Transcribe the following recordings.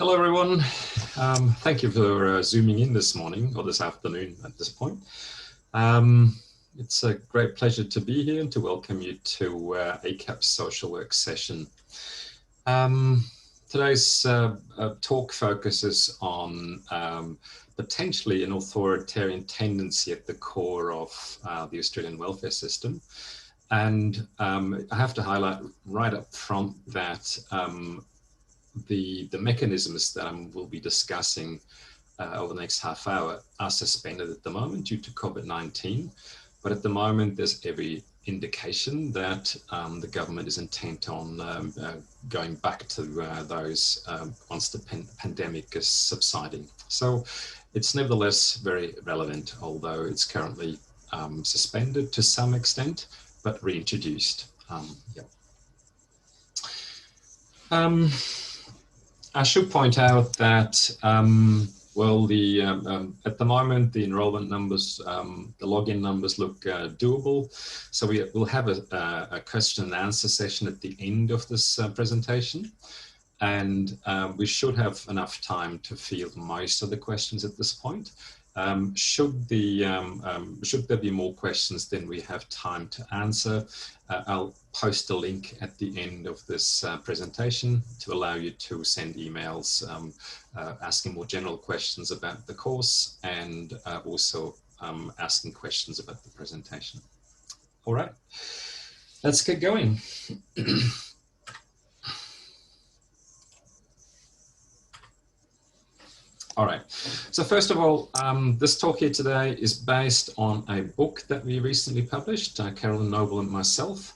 Hello everyone. Thank you for zooming in this morning or this afternoon at this point. It's a great pleasure to be here and to welcome you to ACAP's social work session. Today's talk focuses on potentially an authoritarian tendency at the core of the Australian welfare system. And I have to highlight right up front that the mechanisms that we'll be discussing over the next half hour are suspended at the moment due to COVID-19. But at the moment, there's every indication that the government is intent on going back to those once the pandemic is subsiding. So it's nevertheless very relevant, although it's currently suspended to some extent, but reintroduced. I should point out that, well, at the moment, the enrollment numbers, the login numbers look doable. So we'll have a question and answer session at the end of this presentation. And we should have enough time to field most of the questions at this point. Should there be more questions than we have time to answer, I'll post a link at the end of this presentation to allow you to send emails asking more general questions about the course and also asking questions about the presentation. All right, let's get going. All right, so first of all, this talk here today is based on a book that we recently published, Carolyn Noble and myself.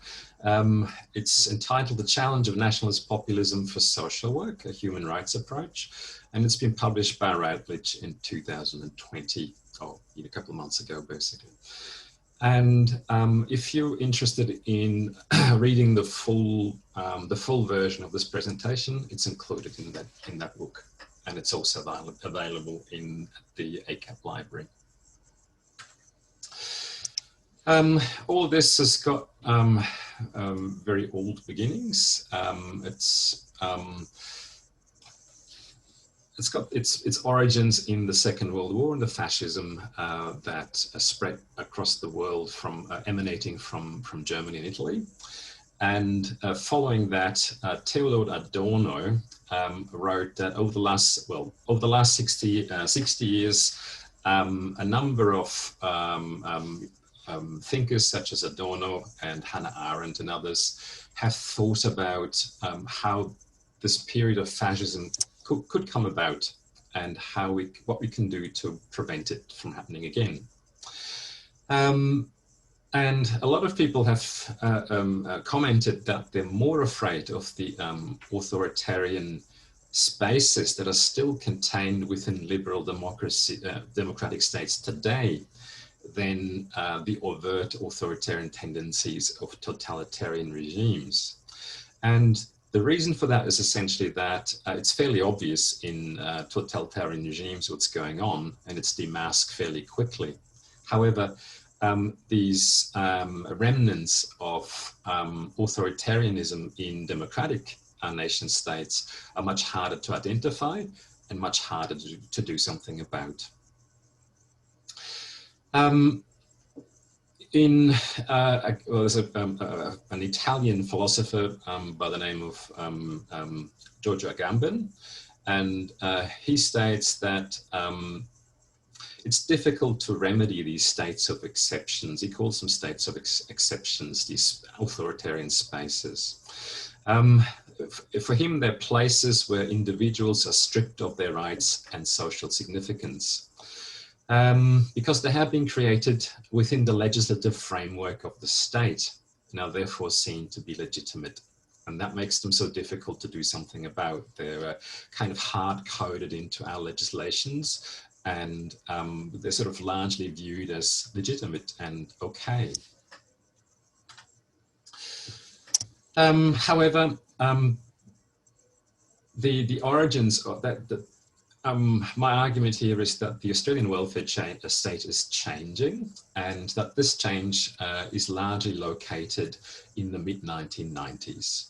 It's entitled The Challenge of Nationalist Populism for Social Work, a Human Rights Approach, and it's been published by Routledge in 2020, or a couple of months ago, basically. And if you're interested in reading the full version of this presentation, it's included in that book. And it's also available in the ACAP library. All of this has got very old beginnings. It's got its origins in the Second World War and the fascism that spread across the world emanating from Germany and Italy. And following that, Theodor Adorno wrote that over the last 60 years, a number of thinkers such as Adorno and Hannah Arendt and others have thought about how this period of fascism could come about and what we can do to prevent it from happening again. And a lot of people have commented that they're more afraid of the authoritarian spaces that are still contained within liberal democratic states today than the overt authoritarian tendencies of totalitarian regimes. And the reason for that is essentially that it's fairly obvious in totalitarian regimes what's going on, and it's demasked fairly quickly. However, these remnants of authoritarianism in democratic nation states are much harder to identify and much harder to do something about. There's an Italian philosopher by the name of Giorgio Agamben, and he states that it's difficult to remedy these states of exceptions. He calls them states of exceptions, these authoritarian spaces. For him, they're places where individuals are stripped of their rights and social significance because they have been created within the legislative framework of the state and are therefore seen to be legitimate. And that makes them so difficult to do something about. They're kind of hard-coded into our legislations, and they're sort of largely viewed as legitimate and okay. However, the origins of that, my argument here is that the Australian welfare state is changing, and that this change is largely located in the mid-1990s.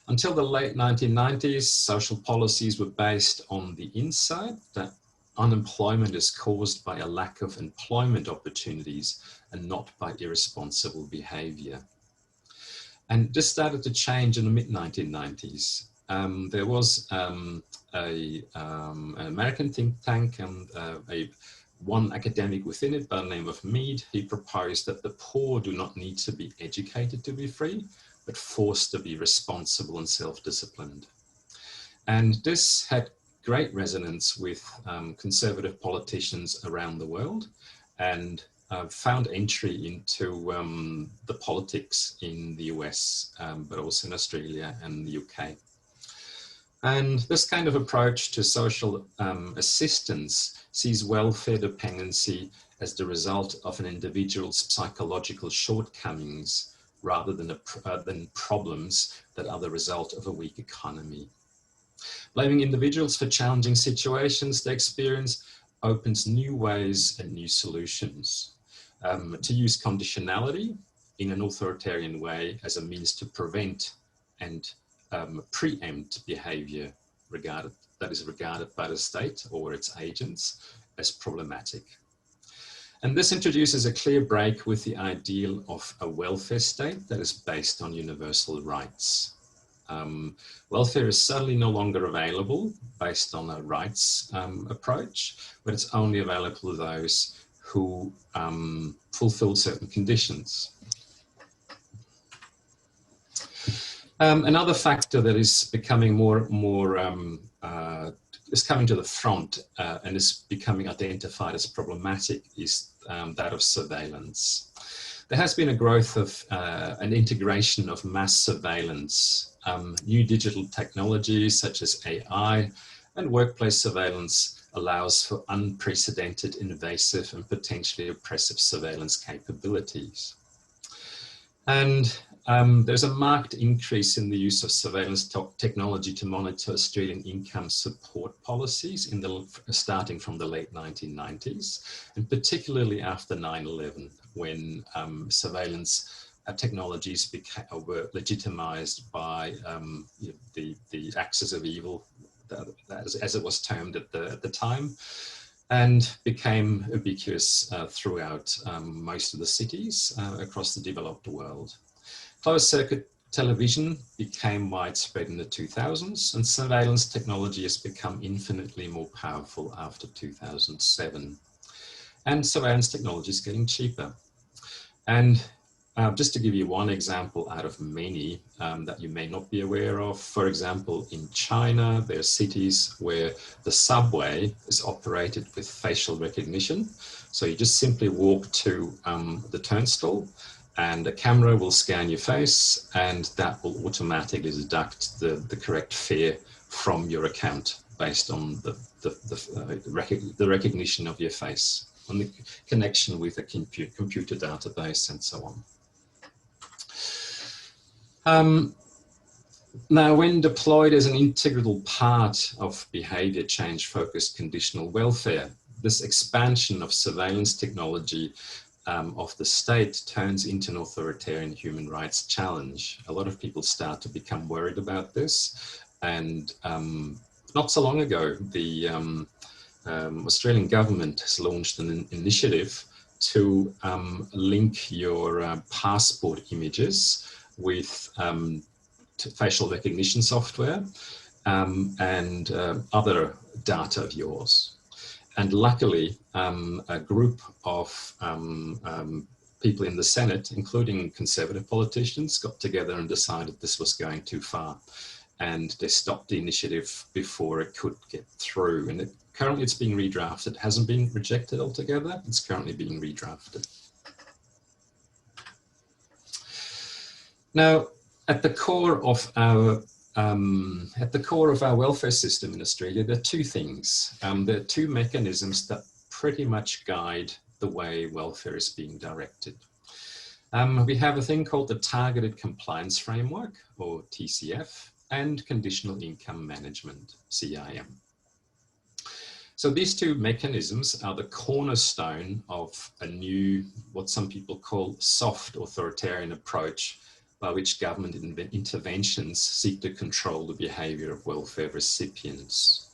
Until the late 1990s, social policies were based on the insight that unemployment is caused by a lack of employment opportunities and not by irresponsible behavior. And this started to change in the mid-1990s. There was an American think tank and one academic within it by the name of Mead. He proposed that the poor do not need to be educated to be free, but forced to be responsible and self-disciplined. And this had great resonance with conservative politicians around the world, and found entry into the politics in the US, but also in Australia and the UK. And this kind of approach to social assistance sees welfare dependency as the result of an individual's psychological shortcomings rather than problems that are the result of a weak economy. Blaming individuals for challenging situations they experience opens new ways and new solutions. To use conditionality in an authoritarian way as a means to prevent and preempt behavior that is regarded by the state or its agents as problematic. And this introduces a clear break with the ideal of a welfare state that is based on universal rights. Welfare is certainly no longer available based on a rights approach, but it's only available to those who fulfill certain conditions. Another factor that is becoming is coming to the front and is becoming identified as problematic is that of surveillance. There has been a growth of an integration of mass surveillance, new digital technologies such as AI and workplace surveillance allows for unprecedented, invasive and potentially oppressive surveillance capabilities. And there's a marked increase in the use of surveillance technology to monitor Australian income support policies starting from the late 1990s, and particularly after 9/11, when surveillance technologies were legitimised by the axis of evil, as it was termed at the time, and became ubiquitous throughout most of the cities across the developed world. Closed circuit television became widespread in the 2000s, and surveillance technology has become infinitely more powerful after 2007. And surveillance technology is getting cheaper. And just to give you one example out of many that you may not be aware of, for example, in China, there are cities where the subway is operated with facial recognition. So you just simply walk to the turnstile and a camera will scan your face, and that will automatically deduct the correct fare from your account based on the recognition of your face and the connection with a computer database and so on. Now, when deployed as an integral part of behavior change-focused conditional welfare, this expansion of surveillance technology of the state turns into an authoritarian human rights challenge. A lot of people start to become worried about this, and not so long ago, the Australian government has launched an initiative to link your passport images with facial recognition software and other data of yours. And luckily, a group of people in the Senate, including conservative politicians, got together and decided this was going too far. And they stopped the initiative before it could get through. And currently it's being redrafted. It hasn't been rejected altogether. It's currently being redrafted. Now, at the core of our welfare system in Australia, there are two things. There are two mechanisms that pretty much guide the way welfare is being directed. We have a thing called the Targeted Compliance Framework, or TCF, and Conditional Income Management, CIM. So these two mechanisms are the cornerstone of a new, what some people call soft authoritarian approach by which government interventions seek to control the behaviour of welfare recipients.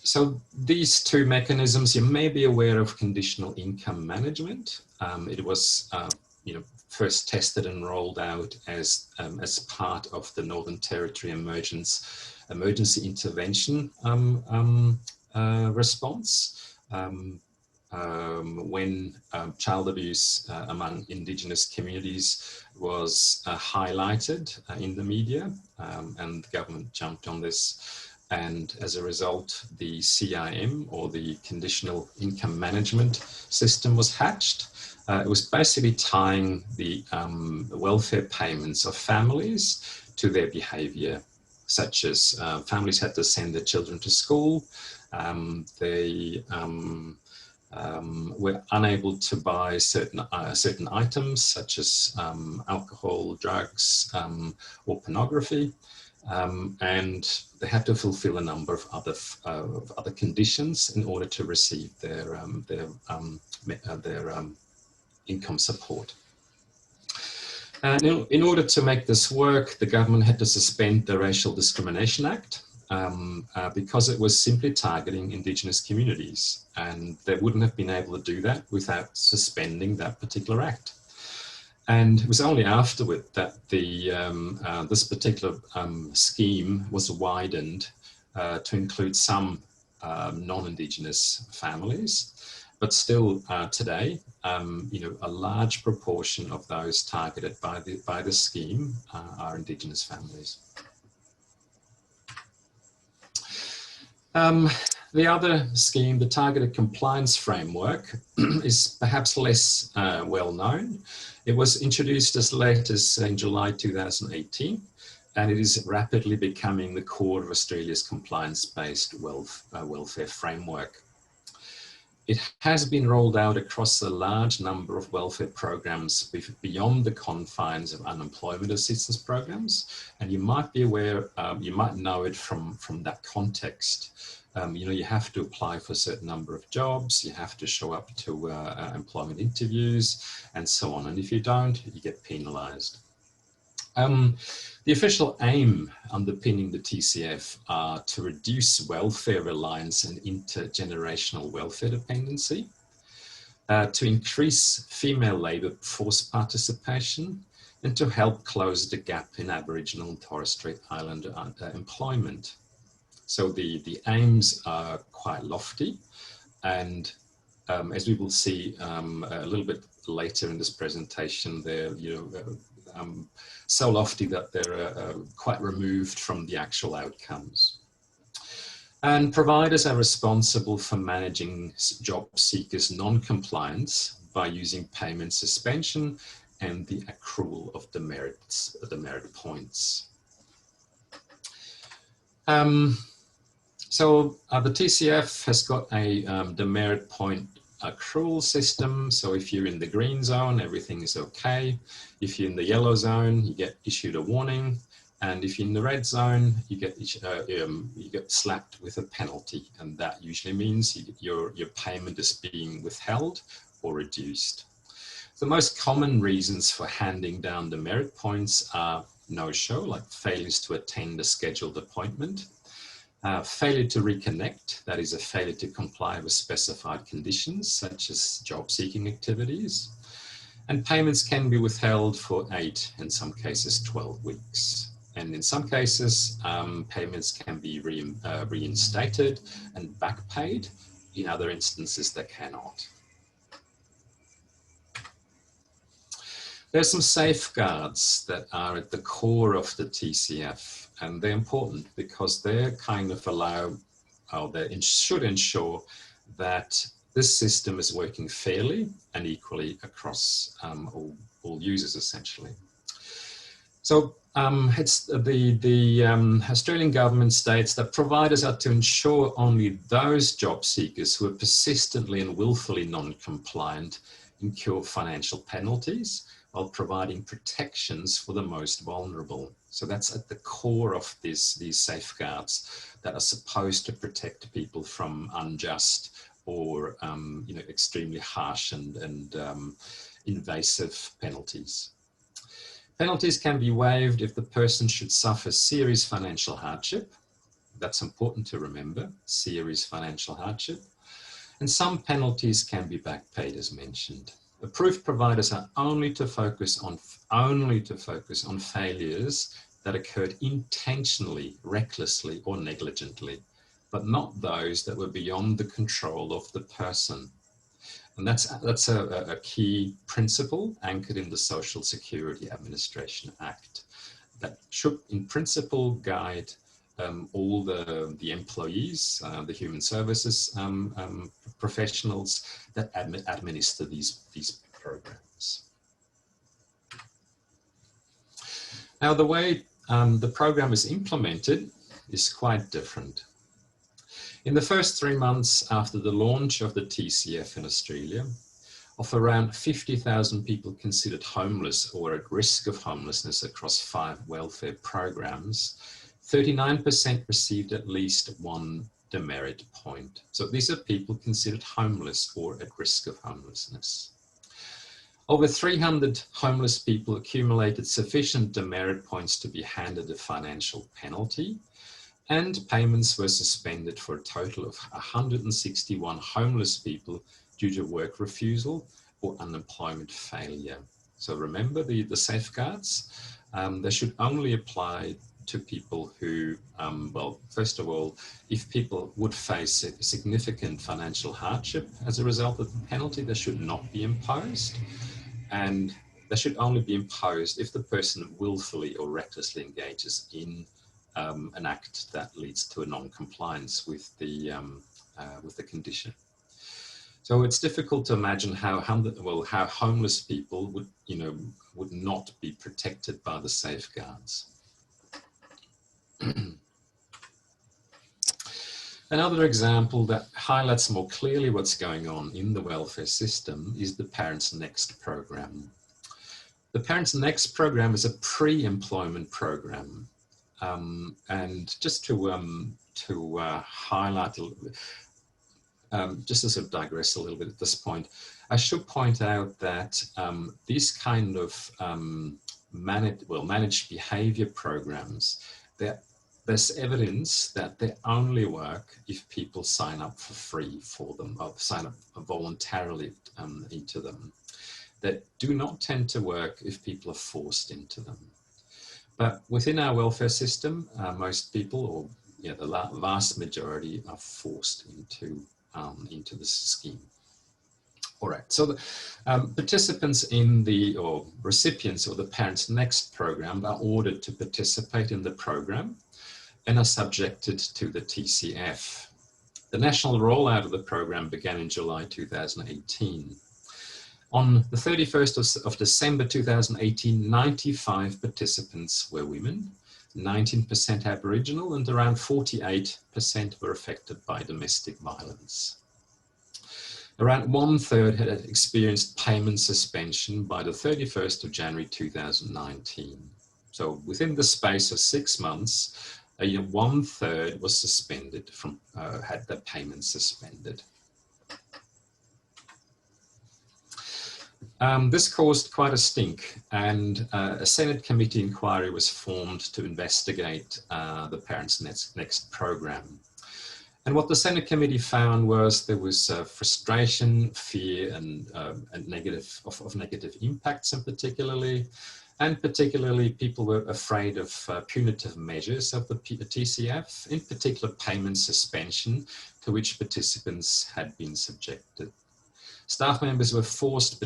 So these two mechanisms, you may be aware of conditional income management. It was first tested and rolled out as part of the Northern Territory Emergency Intervention response. When child abuse among Indigenous communities was highlighted in the media, and the government jumped on this. And as a result, the CIM, or the Conditional Income Management System, was hatched. It was basically tying the welfare payments of families to their behaviour, such as families had to send their children to school, they were unable to buy certain items, such as alcohol, drugs, or pornography. And they had to fulfill a number of other conditions in order to receive their income support. And in order to make this work, the government had to suspend the Racial Discrimination Act because it was simply targeting Indigenous communities, and they wouldn't have been able to do that without suspending that particular act. And it was only afterward that this particular scheme was widened to include some non-Indigenous families, but still today, a large proportion of those targeted by the scheme are Indigenous families. The other scheme, the Targeted Compliance Framework, is perhaps less well known. It was introduced as late as in July 2018, and it is rapidly becoming the core of Australia's compliance-based welfare framework. It has been rolled out across a large number of welfare programs beyond the confines of unemployment assistance programs, and you might be aware, you might know it from that context. You have to apply for a certain number of jobs, you have to show up to employment interviews, and so on. And if you don't, you get penalised. The official aim underpinning the TCF are to reduce welfare reliance and intergenerational welfare dependency, to increase female labour force participation, and to help close the gap in Aboriginal and Torres Strait Islander employment. So the aims are quite lofty, and as we will see a little bit later in this presentation, they're so lofty that they're quite removed from the actual outcomes. And providers are responsible for managing job seekers' non-compliance by using payment suspension and the accrual of demerit points. So the TCF has got a demerit point accrual system. So if you're in the green zone, everything is okay. If you're in the yellow zone, you get issued a warning. And if you're in the red zone, you get slapped with a penalty. And that usually means your payment is being withheld or reduced. The most common reasons for handing down demerit points are no-show, like failures to attend a scheduled appointment, failure to reconnect, that is a failure to comply with specified conditions such as job-seeking activities, and payments can be withheld for 8, in some cases 12 weeks. And in some cases, payments can be reinstated and back paid. In other instances, they cannot. There are some safeguards that are at the core of the TCF, and they're important because they kind of allow, or they should ensure that this system is working fairly and equally across all users, essentially. So it's the Australian government states that providers are to ensure only those job seekers who are persistently and willfully non-compliant incur financial penalties, while providing protections for the most vulnerable. So that's at the core of these safeguards that are supposed to protect people from unjust or extremely harsh and invasive penalties. Penalties can be waived if the person should suffer serious financial hardship. That's important to remember, serious financial hardship. And some penalties can be back paid, as mentioned. Approved providers are only to focus on failures that occurred intentionally, recklessly, or negligently, but not those that were beyond the control of the person. And that's a key principle anchored in the Social Security Administration Act that should, in principle, guide all the employees, the human services professionals that administer these programs. Now, the way the program is implemented is quite different. In the first 3 months after the launch of the TCF in Australia, of around 50,000 people considered homeless or at risk of homelessness across 5 welfare programs, 39% received at least 1 demerit point. So these are people considered homeless or at risk of homelessness. Over 300 homeless people accumulated sufficient demerit points to be handed a financial penalty, and payments were suspended for a total of 161 homeless people due to work refusal or unemployment failure. So remember the safeguards, they should only apply to people who, well, first of all, if people would face a significant financial hardship as a result of the penalty, they should not be imposed. And they should only be imposed if the person willfully or recklessly engages in an act that leads to a non-compliance with the condition. So it's difficult to imagine how homeless people would not be protected by the safeguards. Another example that highlights more clearly what's going on in the welfare system is the Parents Next program. The Parents Next program is a pre-employment program. And just to highlight a little bit, just to sort of digress a little bit at this point, I should point out that these kind of managed behaviour programs, there's evidence that they only work if people sign up for free for them, or sign up voluntarily into them. That do not tend to work if people are forced into them. But within our welfare system, most people, or the vast majority, are forced into this scheme. All right, so the participants in or recipients of the Parents Next program are ordered to participate in the program and are subjected to the TCF. The national rollout of the program began in July 2018. On the 31st of December 2018, 95 participants were women, 19% Aboriginal, and around 48% were affected by domestic violence. Around 1/3 had experienced payment suspension by the 31st of January 2019. So within the space of 6 months, 1/3 was suspended had their payments suspended. This caused quite a stink, and a Senate committee inquiry was formed to investigate the Parents Next program. And what the Senate committee found was there was frustration, fear, and negative impacts, and particularly people were afraid of punitive measures of the TCF, in particular payment suspension, to which participants had been subjected. Staff members forced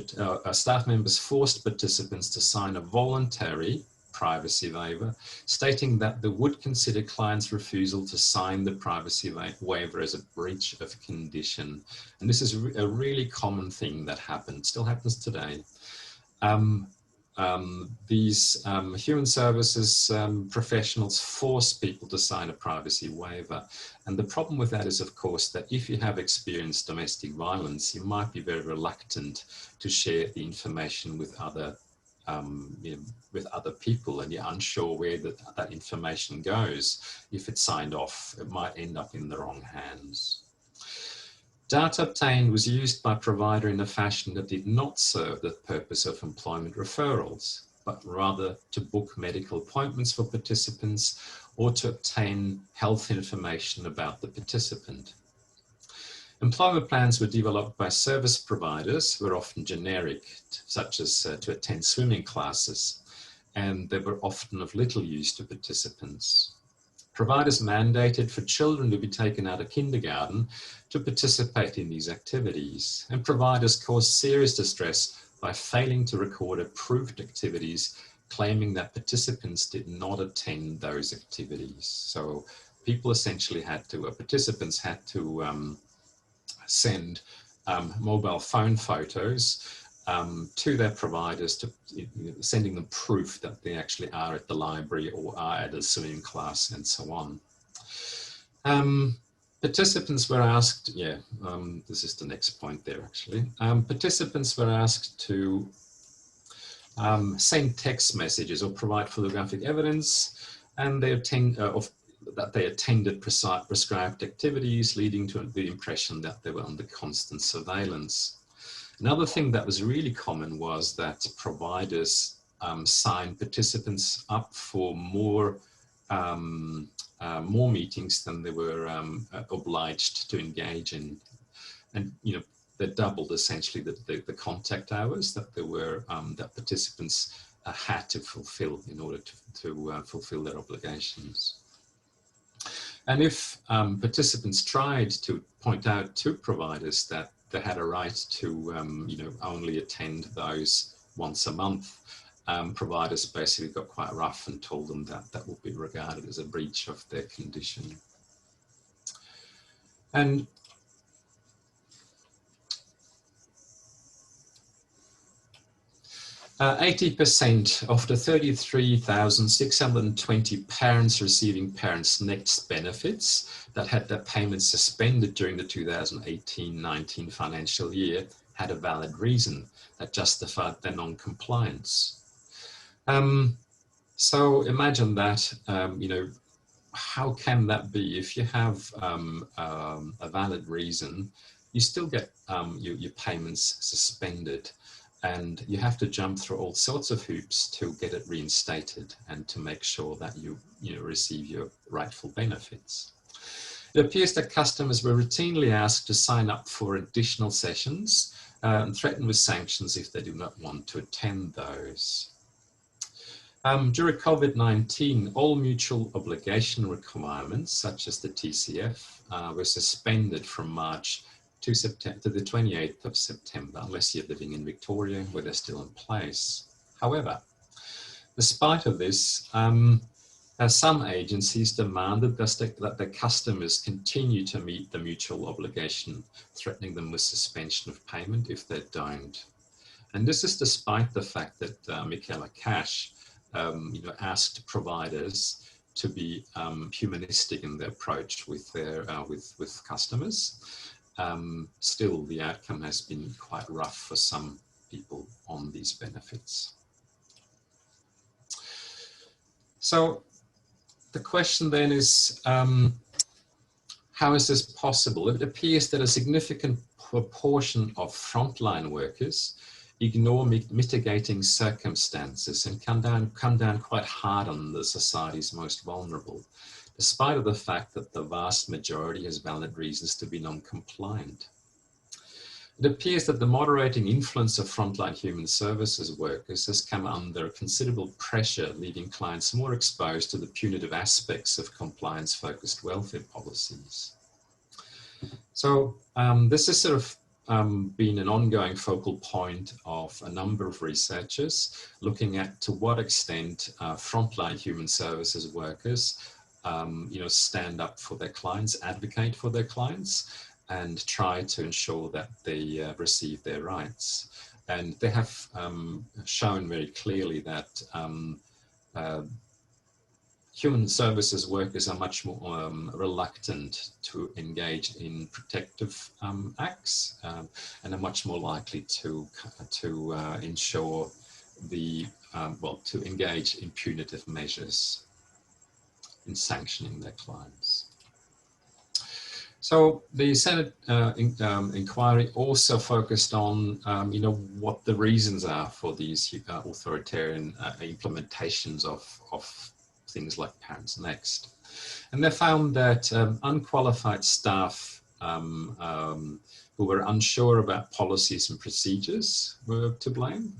participants to sign a voluntary privacy waiver, stating that they would consider clients' refusal to sign the privacy waiver as a breach of condition. And this is a really common thing that happens, still happens today. These human services professionals force people to sign a privacy waiver. And the problem with that is, of course, that if you have experienced domestic violence, you might be very reluctant to share the information with other people, and you're unsure where that information goes. If it's signed off, it might end up in the wrong hands. Data obtained was used by provider in a fashion that did not serve the purpose of employment referrals. but rather to book medical appointments for participants or to obtain health information about the participant. Employment plans were developed by service providers who were often generic, such as to attend swimming classes, and they were often of little use to participants. Providers mandated for children to be taken out of kindergarten to participate in these activities, and providers caused serious distress by failing to record approved activities, claiming that participants did not attend those activities. So people essentially had to, participants had to send mobile phone photos to their providers, to sending them proof that they actually are at the library or are at a swimming class and so on. Participants were asked, this is the next point there actually. Participants were asked to send text messages or provide photographic evidence, and they that they attended prescribed activities, leading to the impression that they were under constant surveillance. Another thing that was really common was that providers signed participants up for more meetings than they were obliged to engage in, and they doubled essentially the contact hours that there were that participants had to fulfill in order to fulfill their obligations. And if participants tried to point out to providers that they had a right to only attend those once a month, providers basically got quite rough and told them that that would be regarded as a breach of their condition. And 80% of the 33,620 parents receiving Parents Next benefits that had their payments suspended during the 2018-19 financial year had a valid reason that justified their non-compliance. So imagine that, how can that be? If you have a valid reason, you still get your payments suspended, and you have to jump through all sorts of hoops to get it reinstated and to make sure that you receive your rightful benefits. It appears that customers were routinely asked to sign up for additional sessions and threatened with sanctions if they do not want to attend those. During COVID-19, all mutual obligation requirements, such as the TCF, were suspended from March to the 28th of September, unless you're living in Victoria, where they're still in place. However, despite of this, some agencies demanded that their customers continue to meet the mutual obligation, threatening them with suspension of payment if they don't. And this is despite the fact that Michaela Cash asked providers to be humanistic in their approach with their with customers. Still, the outcome has been quite rough for some people on these benefits. So the question then is, how is this possible? It appears that a significant proportion of frontline workers ignore mitigating circumstances and come down quite hard on the society's most vulnerable, despite of the fact that the vast majority has valid reasons to be non-compliant. It appears that the moderating influence of frontline human services workers has come under considerable pressure, leaving clients more exposed to the punitive aspects of compliance-focused welfare policies. So this has sort of been an ongoing focal point of a number of researchers looking at to what extent frontline human services workers stand up for their clients, advocate for their clients, and try to ensure that they receive their rights. And they have shown very clearly that human services workers are much more reluctant to engage in protective acts and are much more likely to ensure to engage in punitive measures in sanctioning their clients. So the Senate inquiry also focused on, what the reasons are for these authoritarian implementations of things like Parents Next. And they found that unqualified staff who were unsure about policies and procedures were to blame.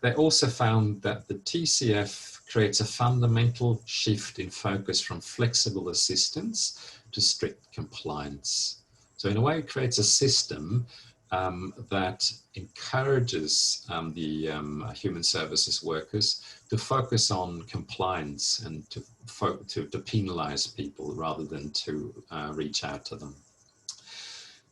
They also found that the TCF creates a fundamental shift in focus from flexible assistance to strict compliance. So in a way, it creates a system that encourages the human services workers to focus on compliance and to penalize people rather than to reach out to them.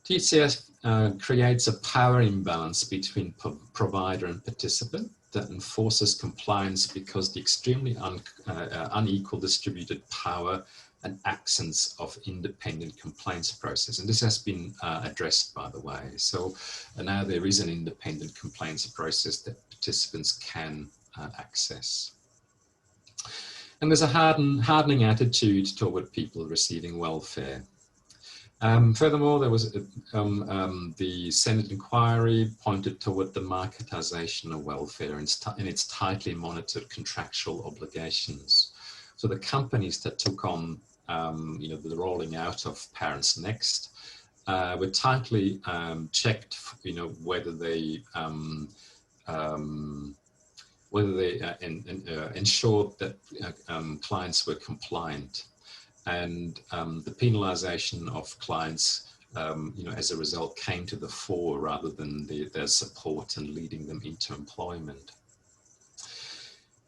TCF creates a power imbalance between provider and participant that enforces compliance because the extremely unequal distributed power and absence of independent complaints process. And this has been addressed, by the way. So now there is an independent complaints process that participants can access. And there's a hardening attitude toward people receiving welfare. Furthermore, there was the Senate inquiry pointed toward the marketization of welfare and its tightly monitored contractual obligations. So the companies that took on the rolling out of Parents Next were tightly checked, whether they ensured that clients were compliant. And the penalization of clients, as a result, came to the fore rather than their support and leading them into employment.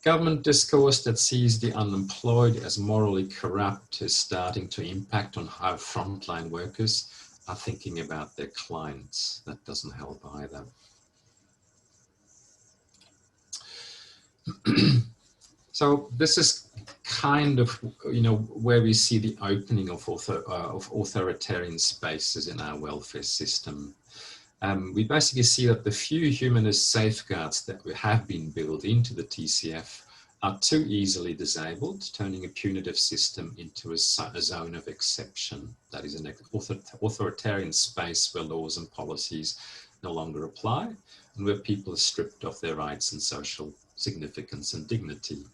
Government discourse that sees the unemployed as morally corrupt is starting to impact on how frontline workers are thinking about their clients. That doesn't help either. So this is kind of, where we see the opening of authoritarian spaces in our welfare system. We basically see that the few humanist safeguards that have been built into the TCF are too easily disabled, turning a punitive system into a zone of exception. That is an authoritarian space where laws and policies no longer apply and where people are stripped of their rights and social significance and dignity.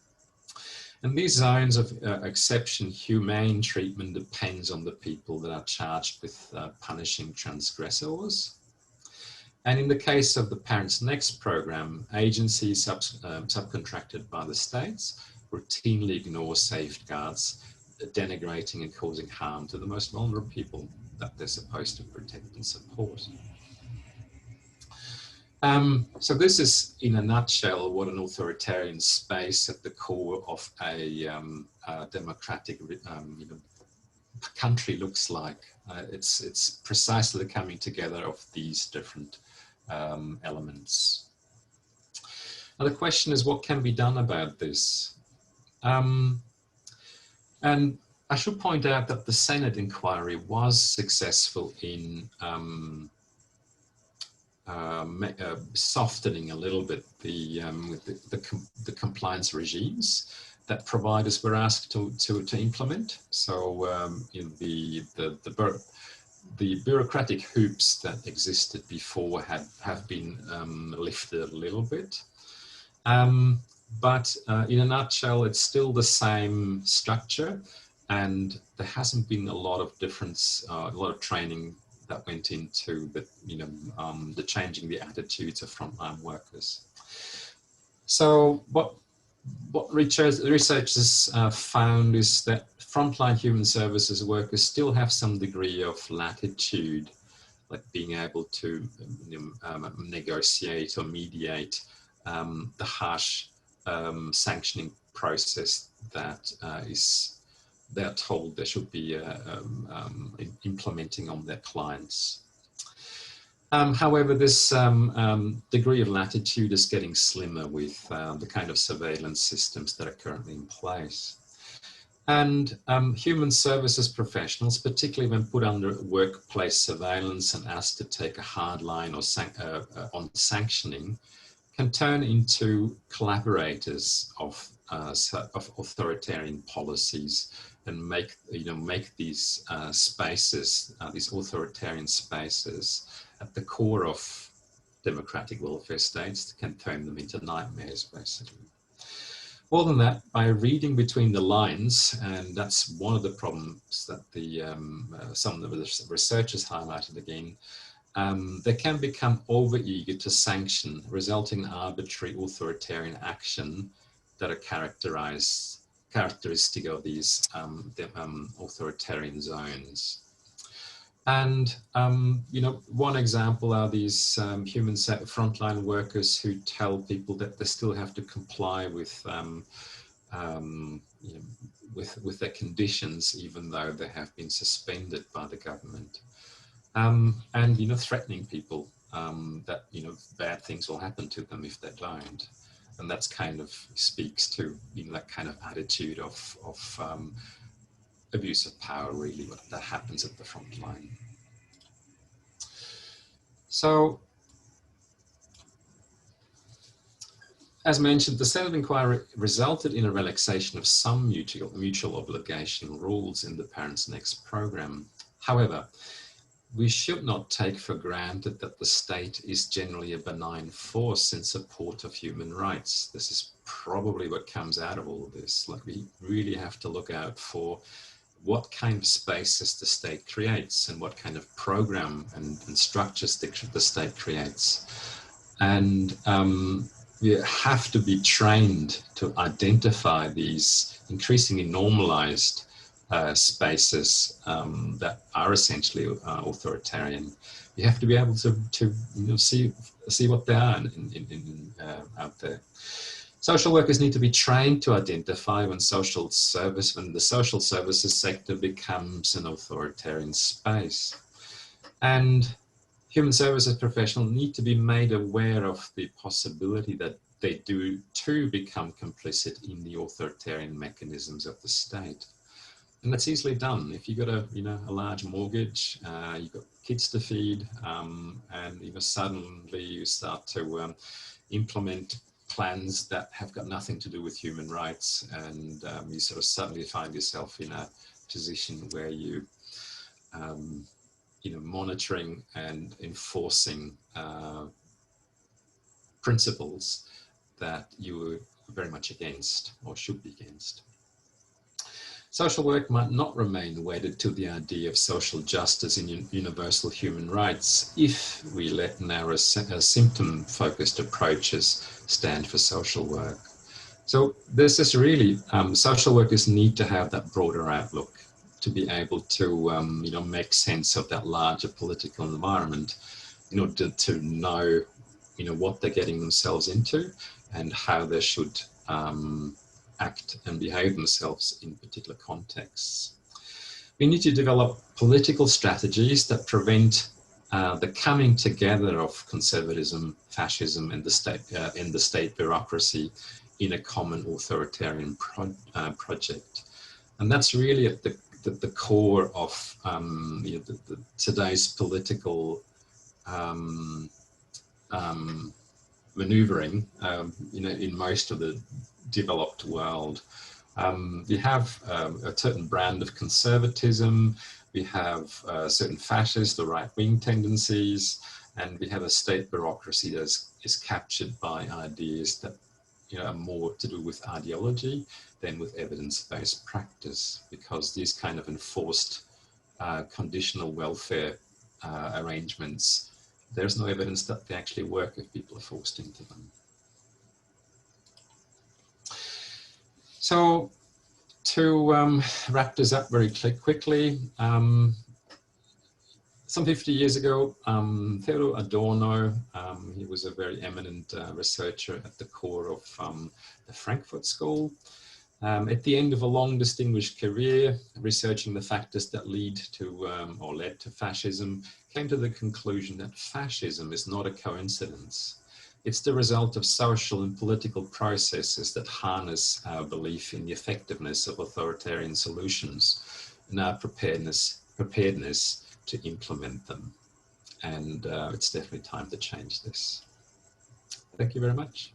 And these zones of exception, humane treatment depends on the people that are charged with punishing transgressors. And in the case of the Parents Next program, agencies subcontracted by the states routinely ignore safeguards, denigrating and causing harm to the most vulnerable people that they're supposed to protect and support. So this is, in a nutshell, what an authoritarian space at the core of a democratic country looks like. It's precisely the coming together of these different elements. Now the question is, what can be done about this? And I should point out that the Senate inquiry was successful in softening a little bit the compliance regimes that providers were asked to implement. So the bureaucratic hoops that existed before have been lifted a little bit. But in a nutshell, it's still the same structure, and there hasn't been a lot of difference, a lot of training that went into the changing the attitudes of frontline workers. So what researchers found is that frontline human services workers still have some degree of latitude, like being able to negotiate or mediate the harsh sanctioning process that they're told they should be implementing on their clients. However, this degree of latitude is getting slimmer with the kind of surveillance systems that are currently in place. And human services professionals, particularly when put under workplace surveillance and asked to take a hard line or on sanctioning, can turn into collaborators of authoritarian policies and make these spaces, these authoritarian spaces, at the core of democratic welfare states, can turn them into nightmares, basically. More than that, by reading between the lines, and that's one of the problems that some of the researchers highlighted again, they can become over-eager to sanction, resulting in arbitrary authoritarian action that are characteristic of these authoritarian zones. And, one example are these human frontline workers who tell people that they still have to comply with their conditions, even though they have been suspended by the government. And, threatening people that, bad things will happen to them if they don't. And that's kind of speaks to, that kind of attitude of abuse of power, really, what that happens at the front line. So, as mentioned, the Senate inquiry resulted in a relaxation of some mutual obligation rules in the Parents Next program. However, we should not take for granted that the state is generally a benign force in support of human rights. This is probably what comes out of all of this. Like, we really have to look out for what kind of spaces the state creates and what kind of program and structures the state creates. And we have to be trained to identify these increasingly normalized spaces that are essentially authoritarian. You have to be able to see what they are out there. Social workers need to be trained to identify when the social services sector becomes an authoritarian space. And human services professionals need to be made aware of the possibility that they do too become complicit in the authoritarian mechanisms of the state. And that's easily done. If you've got a large mortgage, you've got kids to feed, and suddenly you start to implement plans that have got nothing to do with human rights, and you sort of suddenly find yourself in a position where you, monitoring and enforcing principles that you were very much against or should be against. Social work might not remain wedded to the idea of social justice and universal human rights if we let narrow symptom-focused approaches stand for social work. So this is really, social workers need to have that broader outlook to be able to, make sense of that larger political environment in order to know, what they're getting themselves into and how they should act and behave themselves in particular contexts. We need to develop political strategies that prevent the coming together of conservatism, fascism, and the state bureaucracy in a common authoritarian project. And that's really at the core of today's political maneuvering, in most of the developed world. We have a certain brand of conservatism, we have certain fascist or right-wing tendencies, and we have a state bureaucracy that is captured by ideas that are more to do with ideology than with evidence-based practice, because these kind of enforced conditional welfare arrangements, there's no evidence that they actually work if people are forced into them. So to wrap this up very quickly, some 50 years ago, Theodor Adorno, he was a very eminent researcher at the core of the Frankfurt School. At the end of a long distinguished career, researching the factors that lead to or led to fascism, came to the conclusion that fascism is not a coincidence. It's the result of social and political processes that harness our belief in the effectiveness of authoritarian solutions and our preparedness to implement them. And it's definitely time to change this. Thank you very much.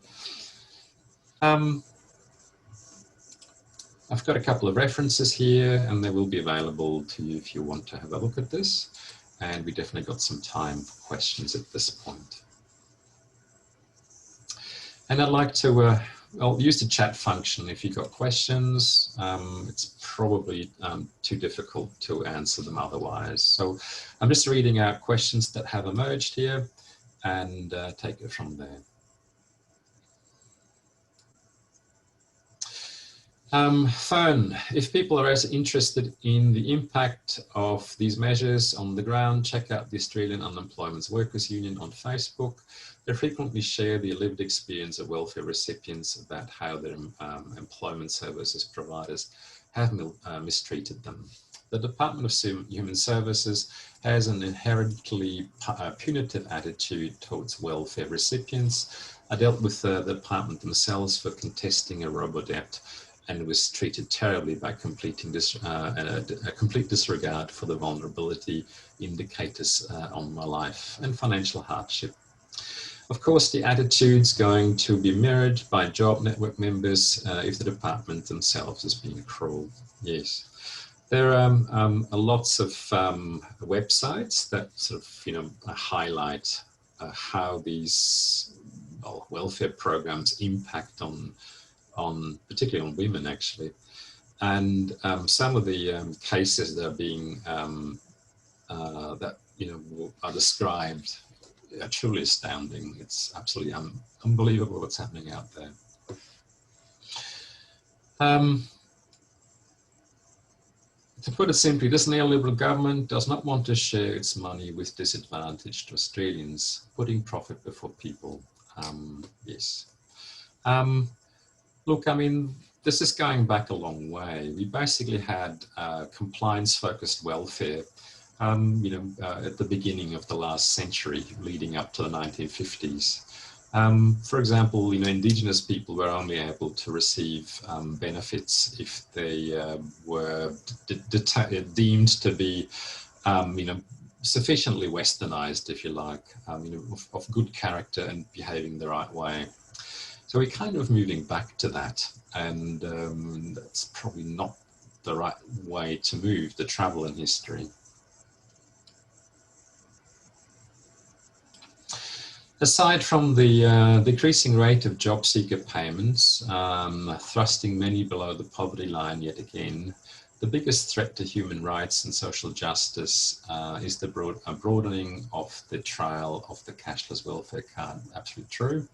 I've got a couple of references here, and they will be available to you if you want to have a look at this. And we definitely got some time for questions at this point. And I'd like to, I'll use the chat function if you've got questions. It's probably too difficult to answer them otherwise. So I'm just reading out questions that have emerged here and take it from there. Fern, if people are as interested in the impact of these measures on the ground, check out the Australian Unemployment Workers Union on Facebook. They frequently share the lived experience of welfare recipients about how their employment services providers have mistreated them. The Department of Human Services has an inherently punitive attitude towards welfare recipients. I dealt with the department themselves for contesting a robo-debt, and was treated terribly by completing this, a complete disregard for the vulnerability indicators on my life and financial hardship. Of course, the attitude's going to be mirrored by job network members if the department themselves is being cruel. Yes. There are lots of websites that sort of, highlight how these welfare programs impact on particularly on women, actually. And some of the cases that are being are described are truly astounding. It's absolutely unbelievable what's happening out there. To put it simply, this neoliberal government does not want to share its money with disadvantaged Australians, putting profit before people. Yes. Look, I mean, this is going back a long way. We basically had compliance-focused welfare, at the beginning of the last century, leading up to the 1950s. For example, Indigenous people were only able to receive benefits if they were deemed to be, sufficiently westernized, if you like, of good character and behaving the right way. So we're kind of moving back to that, and that's probably not the right way to move, to travel in history. Aside from the decreasing rate of job seeker payments, thrusting many below the poverty line yet again, the biggest threat to human rights and social justice is the broadening of the trial of the cashless welfare card. Absolutely true.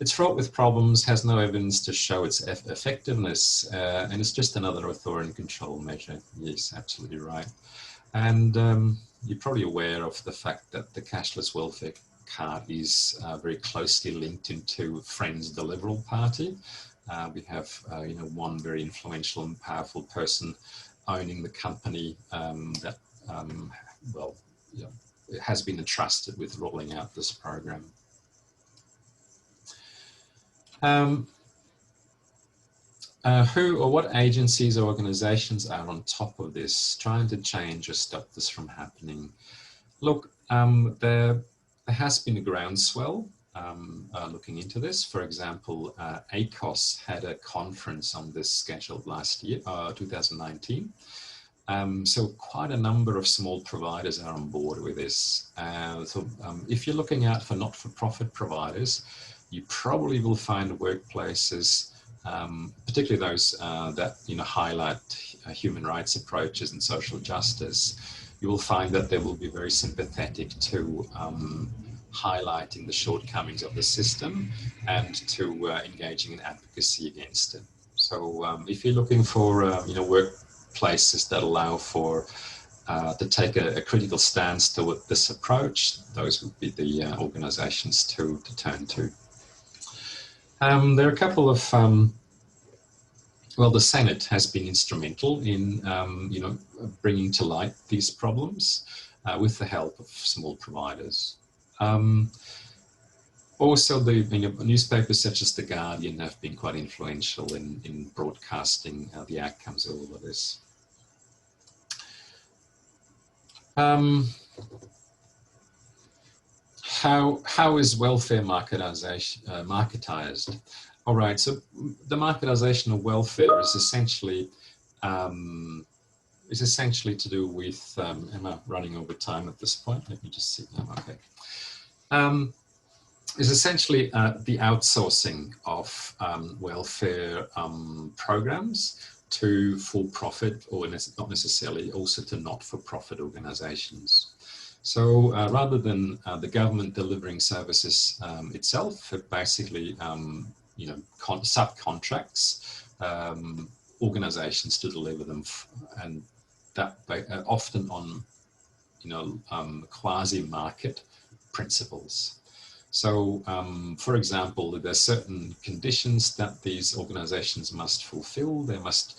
It's fraught with problems, has no evidence to show its effectiveness, and it's just another authoritarian control measure. Yes, absolutely right. And you're probably aware of the fact that the cashless welfare card is very closely linked into Friends, the Liberal Party. We have, one very influential and powerful person owning the company that, has been entrusted with rolling out this program. Who or what agencies or organizations are on top of this, trying to change or stop this from happening? Look, there has been a groundswell looking into this. For example, ACOS had a conference on this scheduled last year, 2019. So quite a number of small providers are on board with this. If you're looking out for not-for-profit providers, you probably will find workplaces, particularly those that highlight human rights approaches and social justice. You will find that they will be very sympathetic to highlighting the shortcomings of the system and to engaging in advocacy against it. So if you're looking for workplaces that allow for to take a critical stance toward this approach, those would be the organizations to turn to. There are a couple of the Senate has been instrumental in, bringing to light these problems with the help of small providers. Also, the newspapers such as The Guardian have been quite influential in broadcasting the outcomes of all of this. How is welfare marketized? All right, so the marketization of welfare is essentially to do with, am I running over time at this point? Let me just see now, okay. Is essentially the outsourcing of welfare programs to for-profit, or not necessarily, also to not-for-profit organizations. So rather than the government delivering services itself, it basically subcontracts organizations to deliver them, and that often on quasi-market principles. So, for example, there's certain conditions that these organizations must fulfill. They must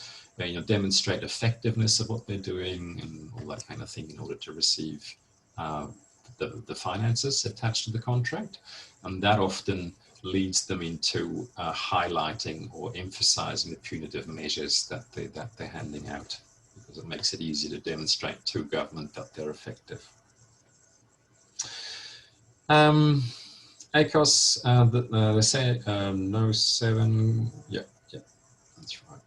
demonstrate effectiveness of what they're doing and all that kind of thing in order to receive the finances attached to the contract. And that often leads them into highlighting or emphasizing the punitive measures that they're handing out, because it makes it easier to demonstrate to government that they're effective. ACOS, they say no 7, yeah, that's right.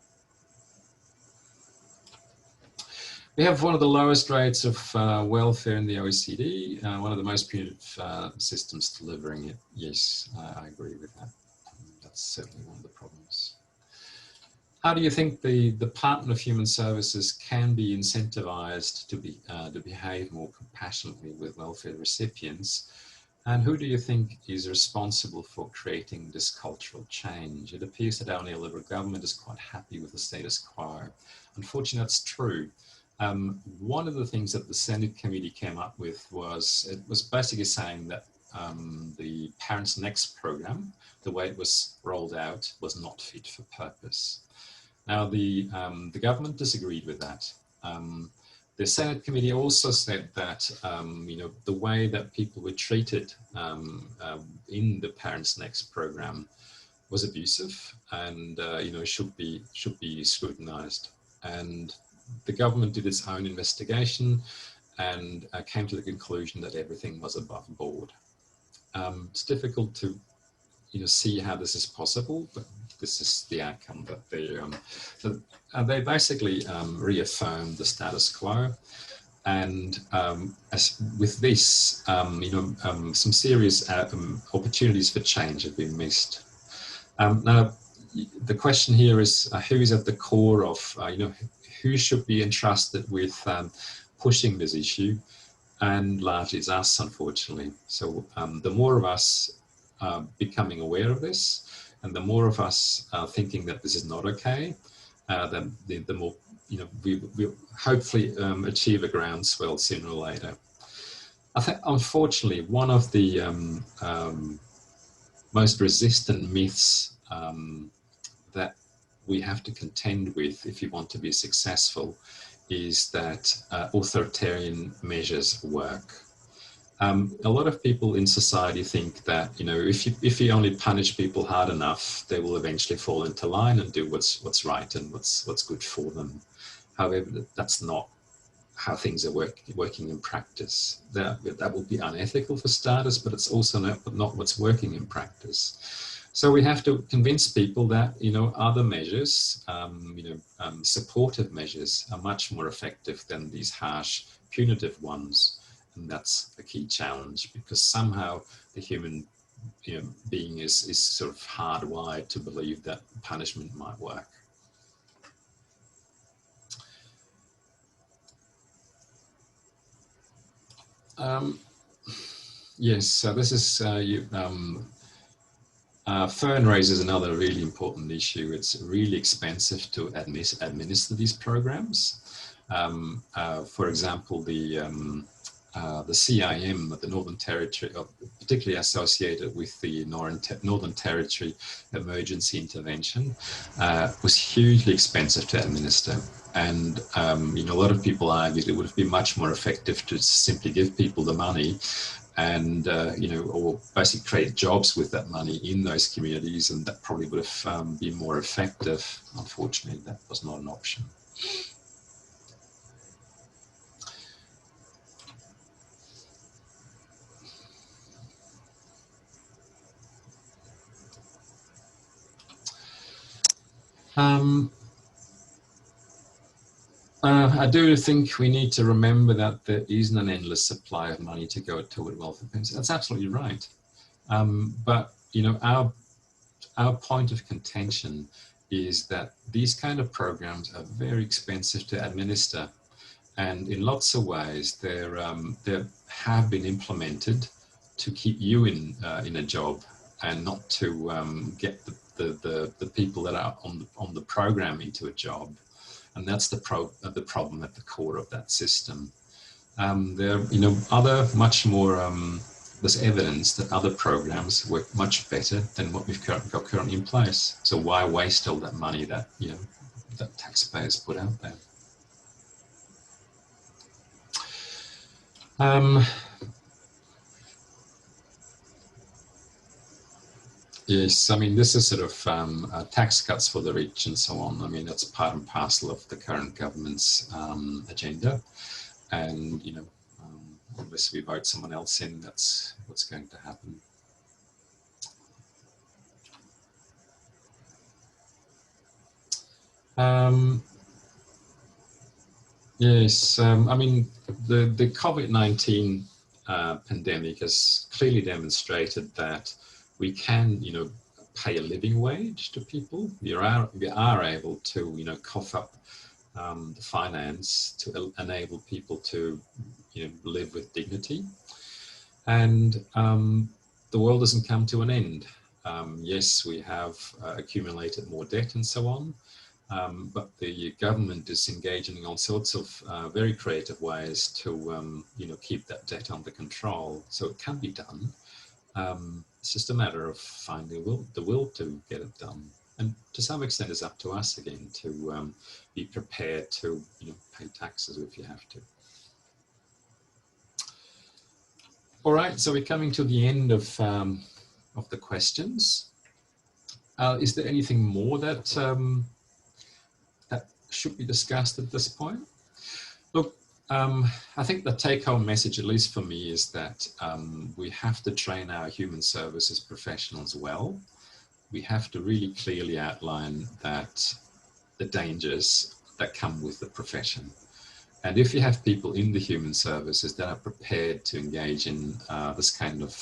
We have one of the lowest rates of welfare in the OECD, one of the most punitive systems delivering it. Yes, I agree with that. That's certainly one of the problems. How do you think the Department of Human Services can be incentivized to behave more compassionately with welfare recipients? And who do you think is responsible for creating this cultural change? It appears that our neoliberal government is quite happy with the status quo. Unfortunately, that's true. One of the things that the Senate committee came up with was, it was basically saying that the Parents Next program, the way it was rolled out, was not fit for purpose. Now, the government disagreed with that. The Senate committee also said that the way that people were treated in the Parents Next program was abusive, and should be scrutinized. And the government did its own investigation and came to the conclusion that everything was above board. It's difficult to see how this is possible, but this is the outcome that they basically reaffirmed the status quo. And as with this, some serious opportunities for change have been missed. Now, the question here is who is at the core of, who should be entrusted with pushing this issue, and largely it's us, unfortunately. So the more of us becoming aware of this, and the more of us thinking that this is not okay, then the more we hopefully achieve a groundswell sooner or later. I think, unfortunately, one of the most resistant myths that we have to contend with if you want to be successful is that authoritarian measures work. A lot of people in society think that if you only punish people hard enough, they will eventually fall into line and do what's right and what's good for them. However, that's not how things are working in practice. That will be unethical for starters, but it's also not what's working in practice. So we have to convince people that other measures, supportive measures, are much more effective than these harsh punitive ones. And that's a key challenge, because somehow the human being is sort of hardwired to believe that punishment might work. Yes, so this is Fern raises another really important issue. It's really expensive to administer these programs. For example, the CIM, the Northern Territory, particularly associated with the Northern Territory Emergency Intervention, was hugely expensive to administer. And a lot of people argued it would have been much more effective to simply give people the money and or basically create jobs with that money in those communities, and that probably would have been more effective. Unfortunately, that was not an option. I do think we need to remember that there isn't an endless supply of money to go toward welfare payments. That's absolutely right. But you know, our point of contention is that these kind of programs are very expensive to administer, and in lots of ways they have been implemented to keep you in a job and not to get the people that are on the program into a job. And that's the problem at the core of that system. There are, you know, other much more, there's evidence that other programs work much better than what we've got currently in place. So why waste all that money that, you know, that taxpayers put out there? Yes, I mean, this is sort of tax cuts for the rich and so on. I mean, that's part and parcel of the current government's agenda. And, you know, unless we vote someone else in, that's what's going to happen. Yes, I mean, the COVID-19 pandemic has clearly demonstrated that we can, you know, pay a living wage to people. We are able to, you know, cough up the finance to enable people to, you know, live with dignity. And the world doesn't come to an end. Yes, we have accumulated more debt and so on. But the government is engaging in all sorts of very creative ways to, you know, keep that debt under control. So it can be done. It's just a matter of finding the will to get it done. And to some extent, it's up to us again to be prepared to, you know, pay taxes if you have to. All right, so we're coming to the end of the questions. Is there anything more that that should be discussed at this point? Look, I think the take-home message, at least for me, is that we have to train our human services professionals well. We have to really clearly outline that the dangers that come with the profession. And if you have people in the human services that are prepared to engage in this kind of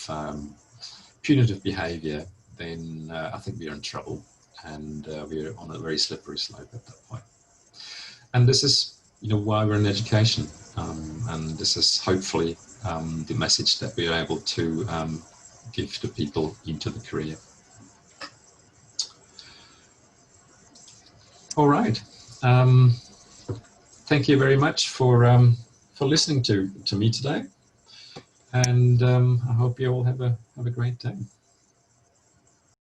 punitive behavior, then I think we're in trouble, and we're on a very slippery slope at that point. And this is, you know, why we're in education, and this is hopefully the message that we're able to give to people into the career. All right. Thank you very much for listening to me today, and I hope you all have a great day.